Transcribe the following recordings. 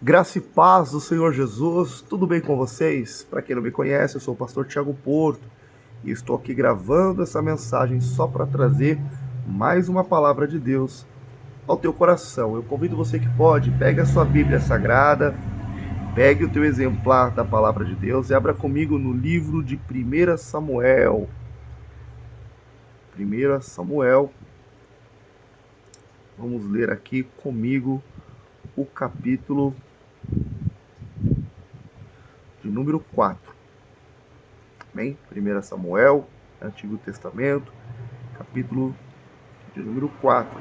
Graça e paz do Senhor Jesus, tudo bem com vocês? Para quem não me conhece, eu sou o pastor Tiago Porto e estou aqui gravando essa mensagem só para trazer mais uma palavra de Deus ao teu coração. Eu convido você que pode, pegue a sua Bíblia Sagrada, pegue o teu exemplar da palavra de Deus e abra comigo no livro de 1 Samuel. 1 Samuel, vamos ler aqui comigo o capítulo de número 4. Bem, 1 Samuel, Antigo Testamento, capítulo de número 4.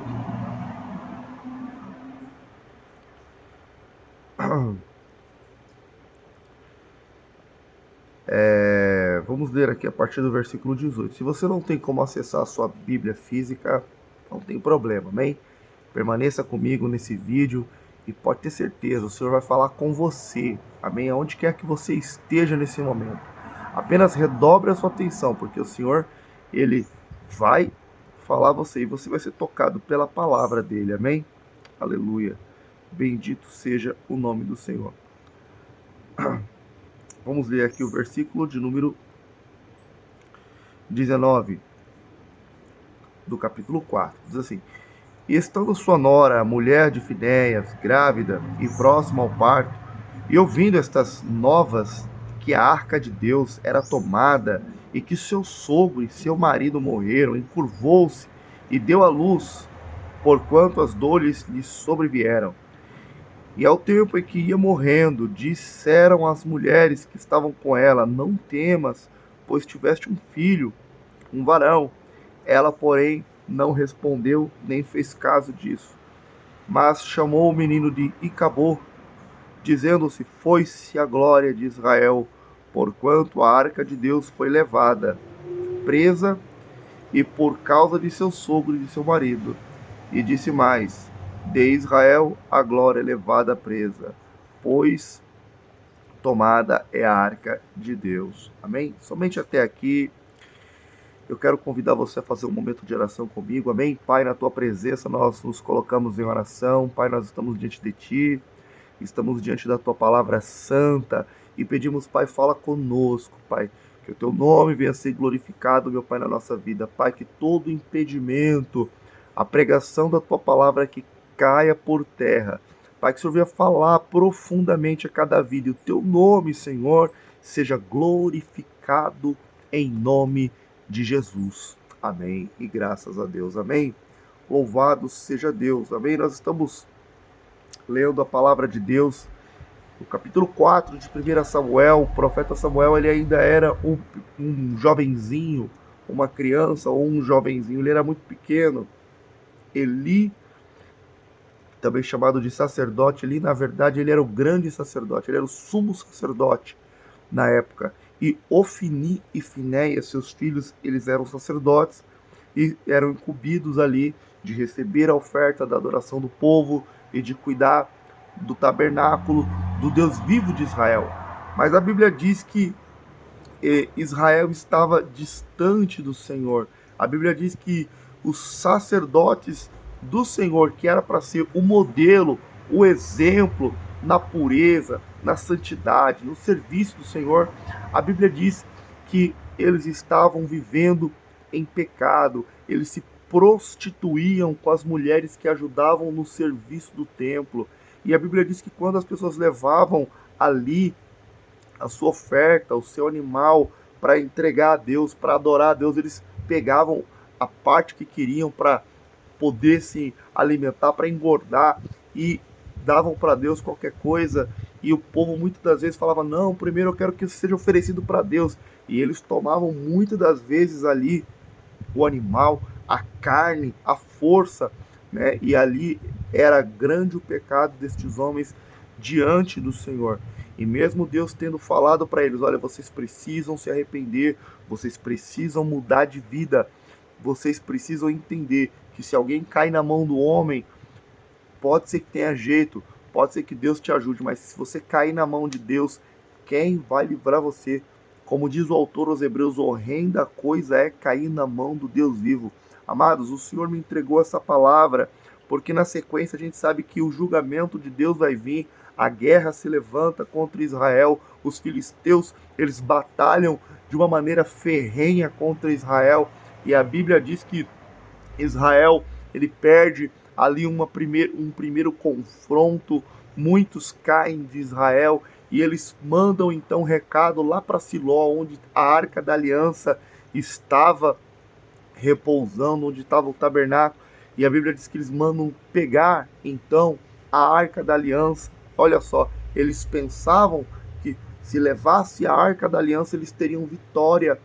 Vamos ler aqui a partir do versículo 18. Se você não tem como acessar a sua Bíblia física, não tem problema, amém? Permaneça comigo nesse vídeo e pode ter certeza, o Senhor vai falar com você, amém? Aonde quer que você esteja nesse momento. Apenas redobre a sua atenção, porque o Senhor, Ele vai falar a você e você vai ser tocado pela palavra dEle, amém? Aleluia. Bendito seja o nome do Senhor. Vamos ler aqui o versículo de número 19 do capítulo 4. Diz assim: E estando sua nora, a mulher de Finéias, grávida e próxima ao parto, e ouvindo estas novas, que a arca de Deus era tomada e que seu sogro e seu marido morreram, encurvou-se e deu à luz, porquanto as dores lhe sobrevieram. E ao tempo em que ia morrendo, disseram as mulheres que estavam com ela: Não temas, pois tiveste um filho, um varão. Ela, porém, não respondeu, nem fez caso disso. Mas chamou o menino de Icabô, dizendo-se: Foi-se a glória de Israel, porquanto a arca de Deus foi levada, presa, e por causa de seu sogro e de seu marido. E disse mais: De Israel a glória levada presa, pois tomada é a arca de Deus. Amém? Somente até aqui. Eu quero convidar você a fazer um momento de oração comigo, amém? Pai, na tua presença nós nos colocamos em oração. Pai, nós estamos diante de ti, estamos diante da tua palavra santa e pedimos, Pai, fala conosco, Pai, que o teu nome venha a ser glorificado, meu Pai, na nossa vida. Pai, que todo impedimento, a pregação da tua palavra que caia por terra. Pai, que o Senhor venha falar profundamente a cada vida e o teu nome, Senhor, seja glorificado em nome de Jesus. Amém. E graças a Deus. Amém. Louvado seja Deus. Amém. Nós estamos lendo a palavra de Deus no capítulo 4 de 1 Samuel. O profeta Samuel, ele ainda era um jovenzinho, uma criança ou um jovenzinho. Ele era muito pequeno. Eli, também chamado de sacerdote, Eli, na verdade, ele era o grande sacerdote. Ele era o sumo sacerdote na época. E Ofni e Finéias, seus filhos, eles eram sacerdotes e eram incumbidos ali de receber a oferta da adoração do povo e de cuidar do tabernáculo do Deus vivo de Israel. Mas a Bíblia diz que Israel estava distante do Senhor. A Bíblia diz que os sacerdotes do Senhor, que era para ser o modelo, o exemplo na pureza, na santidade, no serviço do Senhor, a Bíblia diz que eles estavam vivendo em pecado, eles se prostituíam com as mulheres que ajudavam no serviço do templo. E a Bíblia diz que quando as pessoas levavam ali a sua oferta, o seu animal, para entregar a Deus, para adorar a Deus, eles pegavam a parte que queriam para poder se alimentar, para engordar, e davam para Deus qualquer coisa, e o povo muitas das vezes falava: não, primeiro eu quero que isso seja oferecido para Deus, e eles tomavam muitas das vezes ali o animal, a carne, a força, né? E ali era grande o pecado destes homens diante do Senhor. E mesmo Deus tendo falado para eles: olha, vocês precisam se arrepender, vocês precisam mudar de vida, vocês precisam entender que se alguém cai na mão do homem, pode ser que tenha jeito, pode ser que Deus te ajude, mas se você cair na mão de Deus, quem vai livrar você? Como diz o autor aos Hebreus, horrenda coisa é cair na mão do Deus vivo. Amados, o Senhor me entregou essa palavra porque na sequência a gente sabe que o julgamento de Deus vai vir, a guerra se levanta contra Israel, os filisteus, eles batalham de uma maneira ferrenha contra Israel, e a Bíblia diz que Israel, ele perde ali um primeiro confronto, muitos caem de Israel, e eles mandam então recado lá para Siló, onde a Arca da Aliança estava repousando, onde estava o tabernáculo, e a Bíblia diz que eles mandam pegar então a Arca da Aliança. Olha só, eles pensavam que se levasse a Arca da Aliança, eles teriam vitória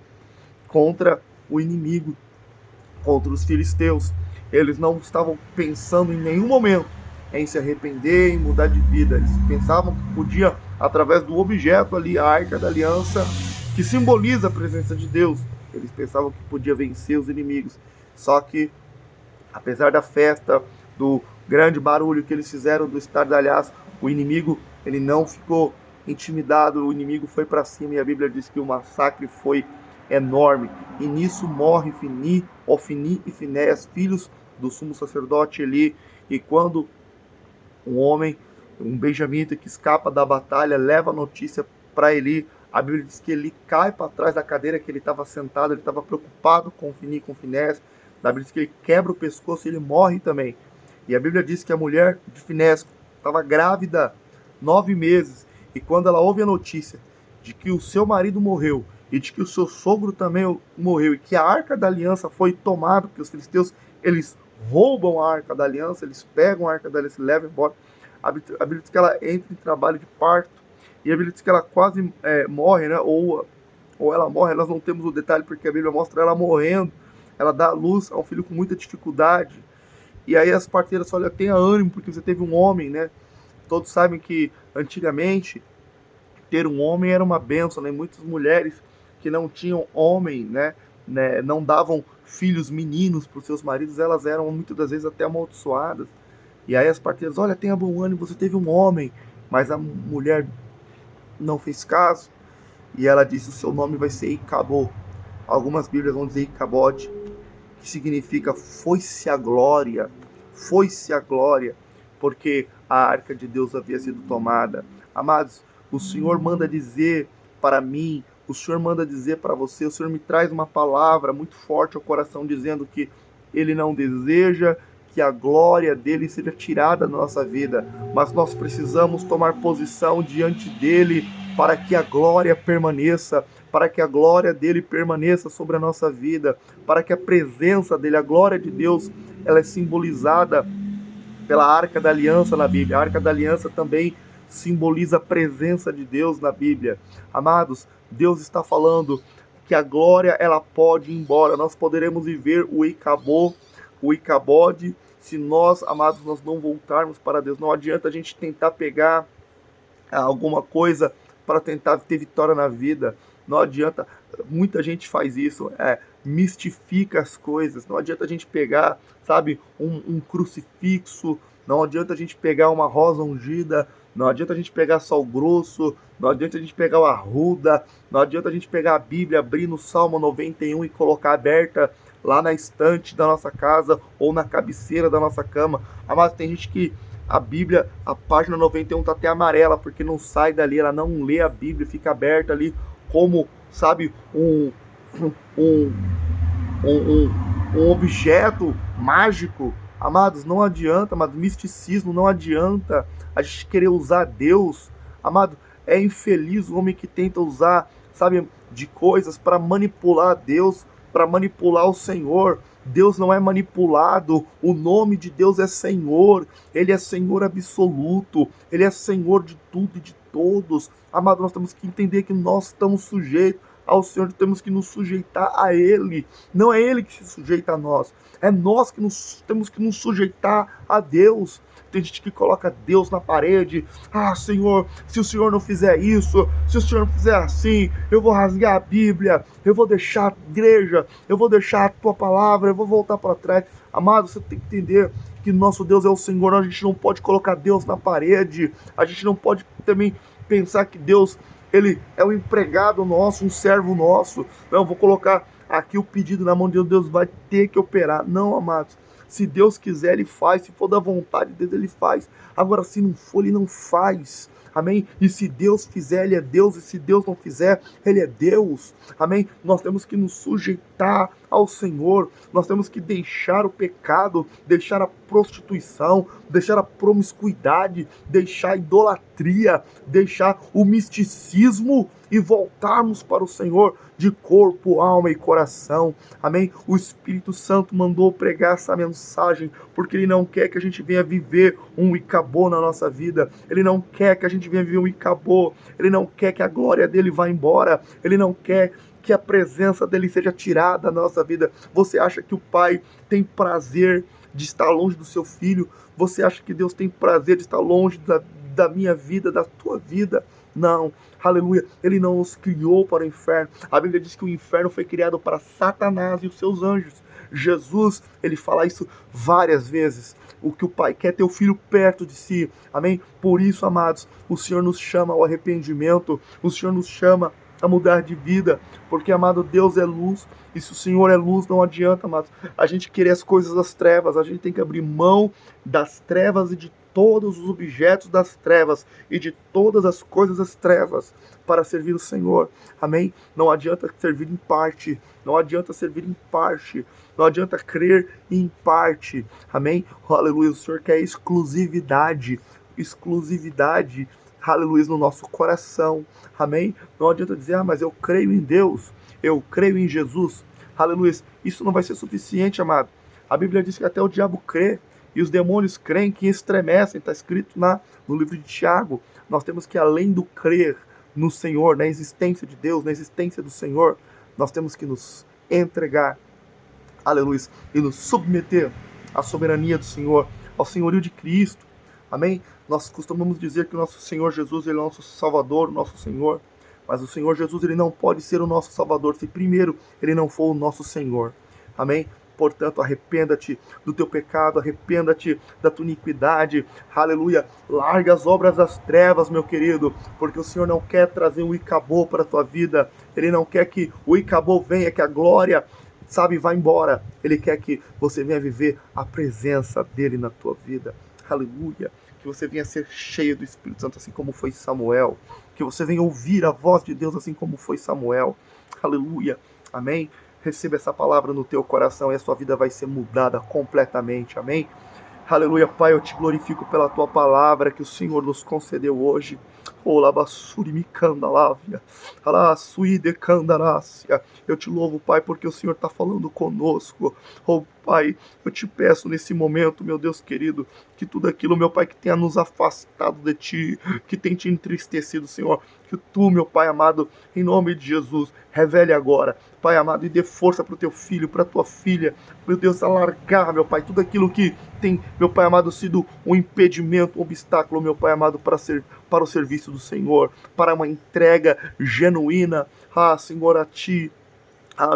contra o inimigo, contra os filisteus. Eles não estavam pensando em nenhum momento em se arrepender, em mudar de vida. Eles pensavam que podia, através do objeto ali, a Arca da Aliança, que simboliza a presença de Deus, eles pensavam que podia vencer os inimigos. Só que, apesar da festa, do grande barulho que eles fizeram do estardalhaço, o inimigo, ele não ficou intimidado, o inimigo foi para cima, e a Bíblia diz que o massacre foi enorme. E nisso morre Ofni e Finéias, filhos do sumo sacerdote Eli. E quando um homem, um benjamita que escapa da batalha, leva a notícia para Eli, a Bíblia diz que Eli cai para trás da cadeira que ele estava sentado, ele estava preocupado com Ofni e com Finéias. A Bíblia diz que ele quebra o pescoço e ele morre também. E a Bíblia diz que a mulher de Finéias estava grávida 9 meses, e quando ela ouve a notícia de que o seu marido morreu, e de que o seu sogro também morreu, e que a Arca da Aliança foi tomada, porque os filisteus, eles roubam a Arca da Aliança, eles pegam a Arca da Aliança e levam embora. A Bíblia diz que ela entra em trabalho de parto, e a Bíblia diz que ela quase morre, né? Ou ela morre, nós não temos o detalhe, porque a Bíblia mostra ela morrendo, ela dá à luz a um filho com muita dificuldade. E aí as parteiras falam: olha, tenha ânimo, porque você teve um homem, né? Todos sabem que antigamente ter um homem era uma bênção, né? Muitas mulheres que não tinham homem, né, não davam filhos meninos para os seus maridos, elas eram muitas das vezes até amaldiçoadas. E aí as parteiras: olha, tenha bom ânimo, você teve um homem. Mas a mulher não fez caso, e ela disse: o seu nome vai ser Icabod. Algumas Bíblias vão dizer Icabode, que significa foi-se a glória, porque a arca de Deus havia sido tomada. Amados, o Senhor manda dizer para mim, o Senhor manda dizer para você, o Senhor me traz uma palavra muito forte ao coração, dizendo que Ele não deseja que a glória dele seja tirada da nossa vida, mas nós precisamos tomar posição diante dele para que a glória permaneça, para que a glória dele permaneça sobre a nossa vida, para que a presença dele, a glória de Deus, ela é simbolizada pela Arca da Aliança na Bíblia. A Arca da Aliança também simboliza a presença de Deus na Bíblia. Amados, Deus está falando que a glória, ela pode ir embora. Nós poderemos viver o Icabode, se nós, amados, nós não voltarmos para Deus. Não adianta a gente tentar pegar alguma coisa para tentar ter vitória na vida. Não adianta, muita gente faz isso, mistifica as coisas. Não adianta a gente pegar, sabe, um crucifixo, não adianta a gente pegar uma rosa ungida, não adianta a gente pegar sal grosso, não adianta a gente pegar o arruda, não adianta a gente pegar a Bíblia, abrir no Salmo 91 e colocar aberta lá na estante da nossa casa ou na cabeceira da nossa cama. Mas tem gente que a Bíblia, a página 91 tá até amarela, porque não sai dali, ela não lê a Bíblia, fica aberta ali como, sabe, um objeto mágico. Amados, não adianta, mas misticismo, não adianta a gente querer usar Deus. Amado, é infeliz o homem que tenta usar, sabe, de coisas para manipular Deus, para manipular o Senhor. Deus não é manipulado, o nome de Deus é Senhor, Ele é Senhor absoluto, Ele é Senhor de tudo e de todos. Amado, nós temos que entender que nós estamos sujeitos ao Senhor, temos que nos sujeitar a Ele. Não é Ele que se sujeita a nós, é nós que temos que nos sujeitar a Deus. Tem gente que coloca Deus na parede. Ah, Senhor, se o Senhor não fizer isso, se o Senhor não fizer assim, eu vou rasgar a Bíblia, eu vou deixar a igreja, eu vou deixar a tua palavra, eu vou voltar para trás. Amado, você tem que entender que nosso Deus é o Senhor. A gente não pode colocar Deus na parede, a gente não pode também pensar que Deus, Ele é um empregado nosso, um servo nosso. Não, vou colocar aqui o pedido na mão de Deus, Deus vai ter que operar. Não, amados. Se Deus quiser, Ele faz. Se for da vontade dele, Ele faz. Agora, se não for, Ele não faz. Amém? E se Deus fizer, Ele é Deus. E se Deus não fizer, Ele é Deus. Amém? Nós temos que nos sujeitar ao Senhor. Nós temos que deixar o pecado, deixar a prostituição, deixar a promiscuidade, deixar a idolatria, deixar o misticismo e voltarmos para o Senhor de corpo, alma e coração. Amém? O Espírito Santo mandou pregar essa mensagem porque Ele não quer que a gente venha viver um icabô na nossa vida. Ele não quer que a gente venha viver um icabô. Ele não quer que a glória dele vá embora. Ele não quer que a presença dele seja tirada da nossa vida. Você acha que o Pai tem prazer de estar longe do seu filho? Você acha que Deus tem prazer de estar longe da minha vida, da tua vida? Não, aleluia, Ele não nos criou para o inferno. A Bíblia diz que o inferno foi criado para Satanás e os seus anjos. Jesus, Ele fala isso várias vezes. O que o Pai quer é ter o Filho perto de si, amém? Por isso, amados, o Senhor nos chama ao arrependimento, o Senhor nos chama a mudar de vida, porque, amado, Deus é luz, e se o Senhor é luz, não adianta, amados, a gente querer as coisas das trevas. A gente tem que abrir mão das trevas e de todos os objetos das trevas e de todas as coisas das trevas para servir o Senhor, amém? Não adianta servir em parte, não adianta servir em parte, não adianta crer em parte, amém? Aleluia, o Senhor quer exclusividade, aleluia, no nosso coração, amém? Não adianta dizer, mas eu creio em Deus, eu creio em Jesus, aleluia, isso não vai ser suficiente, amado. A Bíblia diz que até o diabo crê, e os demônios creem que estremecem, está escrito no livro de Tiago. Nós temos que, além do crer no Senhor, na existência de Deus, na existência do Senhor, nós temos que nos entregar, aleluia, e nos submeter à soberania do Senhor, ao senhorio de Cristo, amém? Nós costumamos dizer que o nosso Senhor Jesus, Ele é o nosso Salvador, o nosso Senhor, mas o Senhor Jesus, Ele não pode ser o nosso Salvador se primeiro Ele não for o nosso Senhor, amém? Portanto, arrependa-te do teu pecado, arrependa-te da tua iniquidade, aleluia, larga as obras das trevas, meu querido, porque o Senhor não quer trazer um icabô para a tua vida, Ele não quer que o icabô venha, que a glória, sabe, vá embora. Ele quer que você venha viver a presença dEle na tua vida, aleluia, que você venha ser cheio do Espírito Santo, assim como foi Samuel, que você venha ouvir a voz de Deus, assim como foi Samuel, aleluia, amém? Receba essa palavra no teu coração e a sua vida vai ser mudada completamente, amém? Aleluia, Pai, eu te glorifico pela tua palavra que o Senhor nos concedeu hoje. Eu te louvo, Pai, porque o Senhor está falando conosco. Oh, Pai, eu te peço nesse momento, meu Deus querido, que tudo aquilo, meu Pai, que tenha nos afastado de Ti, que tem te entristecido, Senhor, que Tu, meu Pai amado, em nome de Jesus, revele agora, Pai amado, e dê força para o Teu filho, para a Tua filha, meu Deus, alargar, meu Pai, tudo aquilo que tem, meu Pai amado, sido um impedimento, um obstáculo, meu Pai amado, para o serviço do Senhor, para uma entrega genuína, Senhor, a Ti,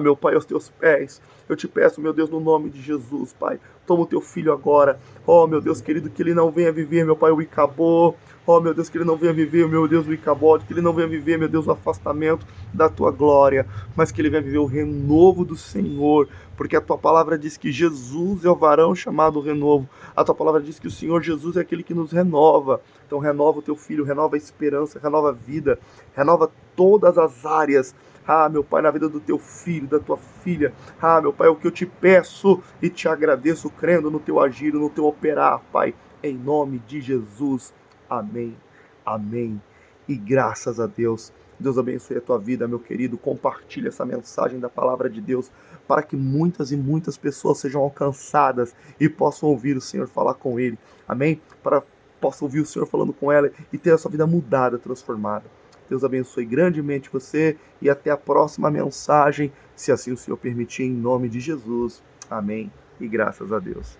meu Pai, aos Teus pés. Eu te peço, meu Deus, no nome de Jesus, Pai, toma o Teu filho agora. Oh, meu Deus querido, que ele não venha viver, meu Pai, o icabô. Oh, meu Deus, que ele não venha viver, meu Deus, o icabode, que ele não venha viver, meu Deus, o afastamento da Tua glória, mas que ele venha viver o renovo do Senhor, porque a Tua palavra diz que Jesus é o varão chamado renovo. A Tua palavra diz que o Senhor Jesus é aquele que nos renova. Então renova o Teu filho, renova a esperança, renova a vida, renova todas as áreas, meu Pai, na vida do Teu filho, da Tua filha. Meu Pai, é o que eu te peço e te agradeço, crendo no Teu agir, no Teu operar, Pai, em nome de Jesus. Amém, amém, e graças a Deus. Deus abençoe a tua vida, meu querido. Compartilhe essa mensagem da palavra de Deus para que muitas e muitas pessoas sejam alcançadas e possam ouvir o Senhor falar com ele, amém? Para possam ouvir o Senhor falando com ela e ter a sua vida mudada, transformada. Deus abençoe grandemente você e até a próxima mensagem, se assim o Senhor permitir, em nome de Jesus. Amém e graças a Deus.